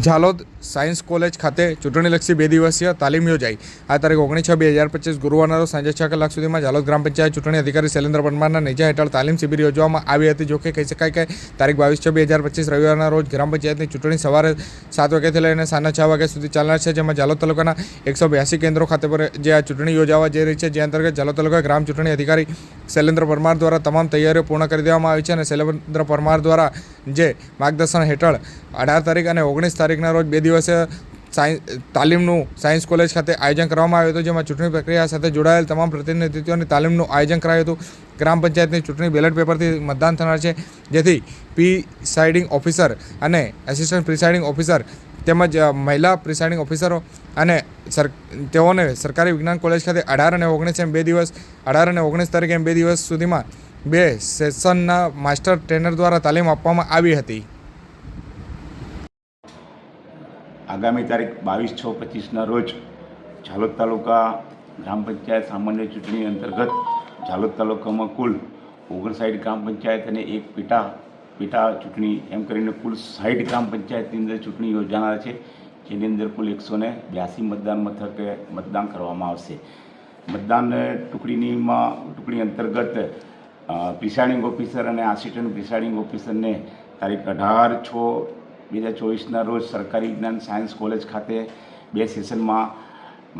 Jhalod science college ખાતે ચૂંટણીલક્ષી 2 દિવસીય તાલીમ યોજાઈ। આ તારીખ 19/6/2025 ગુરુવારના રોજ સાંજે 6 કલાક સુધીમાં ઝાલોદ ગ્રામ પંચાયત ચૂંટણી અધિકારી શૈલેન્દ્ર પરમારના નેજા હેઠળ તાલીમ શિબિર યોજવામાં આવી હતી। જોકે કહી શકાય કે તારીખ 22/6/2025 રવિવારના રોજ ગ્રામ પંચાયતની ચૂંટણી સવારે 7 વાગ્યાથી લઈને સાંજના 6 વાગ્યા સુધી ચાલનાર છે, જેમાં ઝાલોદ તાલુકાના 182 કેન્દ્રો ખાતે પર જે આ ચૂંટણી યોજાવા જઈ રહી છે, જે અંતર્ગત ઝાલોદ તાલુકા ગ્રામ ચૂંટણી અધિકારી શૈલેન્દ્ર પરમાર દ્વારા તમામ તૈયારીઓ પૂર્ણ કરી દેવામાં આવી છે અને શૈલેન્દ્ર પરમાર દ્વારા જે માર્ગદર્શન હેઠળ 18 તારીખ અને 19 તારીખના રોજ 2 દિવસીય તાલીમનું સાયન્સ કોલેજ ખાતે આયોજન કરવામાં આવ્યું હતું, જેમાં ચૂંટણી પ્રક્રિયા સાથે જોડાયેલ તમામ પ્રતિનિધિત્વોની તાલીમનું આયોજન કરાયું હતું। ગ્રામ પંચાયતની ચૂંટણી બેલેટ પેપરથી મતદાન થનાર છે, જેથી પ્રિસાઇડિંગ ઓફિસર અને એસિસ્ટન્ટ પ્રિસાઇડિંગ ઓફિસર તેમજ મહિલા પ્રિસાઇડિંગ ઓફિસરો અને તેઓને સરકારી વિજ્ઞાન કોલેજ ખાતે 18 અને 19 એમ 2 દિવસ 18 અને 19 તારીખે એમ 2 દિવસ સુધીમાં 2 સેશનના માસ્ટર ટ્રેનર દ્વારા તાલીમ આપવામાં આવી હતી। આગામી તારીખ 22/6/25ના રોજ ઝાલોદ તાલુકા ગ્રામ પંચાયત સામાન્ય ચૂંટણી અંતર્ગત ઝાલોદ તાલુકામાં કુલ 59 ગ્રામ પંચાયત અને એક પેટા ચૂંટણી એમ કરીને કુલ 60 ગ્રામ પંચાયતની અંદર ચૂંટણી યોજાનાર છે, જેની અંદર કુલ 182 મતદાન મથકે મતદાન કરવામાં આવશે। મતદાન ટુકડી અંતર્ગત પ્રિસાઇડિંગ ઓફિસર અને આસિસ્ટન્ટ પ્રિસાઇડિંગ ઓફિસરને તારીખ 18/6/2024ના રોજ સરકારી વિજ્ઞાન સાયન્સ કોલેજ ખાતે 2 સેશનમાં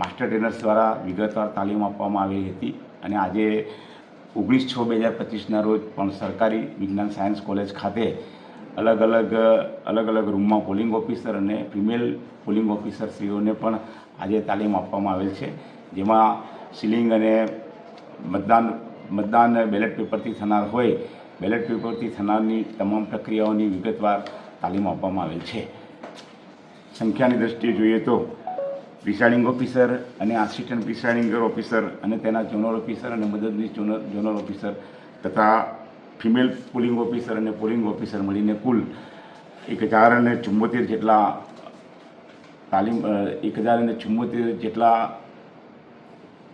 માસ્ટર ટ્રેનર્સ દ્વારા વિગતવાર તાલીમ આપવામાં આવી હતી અને આજે 19/6/2025ના રોજ પણ સરકારી વિજ્ઞાન સાયન્સ કોલેજ ખાતે અલગ અલગ રૂમમાં પોલિંગ ઓફિસર અને ફિમેલ પોલિંગ ઓફિસરશ્રીઓને પણ આજે તાલીમ આપવામાં આવેલ છે, જેમાં સીલિંગ અને મતદાન બેલેટ પેપરથી થનાર હોય બેલેટ પેપરથી થનારની તમામ પ્રક્રિયાઓની વિગતવાર તાલીમ આપવામાં આવેલ છે। સંખ્યાની દૃષ્ટિએ જોઈએ તો પ્રિસાઇડિંગ ઓફિસર અને આસિસ્ટન્ટ પ્રિસાઇડિંગ ઓફિસર અને તેના ઝોનલ ઓફિસર અને મદદનીશ ઝોનલ ઓફિસર તથા ફિમેલ પોલિંગ ઓફિસર અને પોલિંગ ઓફિસર મળીને કુલ 1074 જેટલા 1074 જેટલા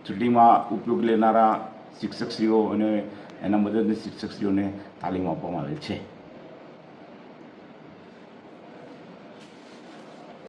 ચૂંટણીમાં ઉપયોગ લેનારા શિક્ષકશ્રીઓ અને એના મદદનીશ શિક્ષકશ્રીઓને તાલીમ આપવામાં આવેલ છે।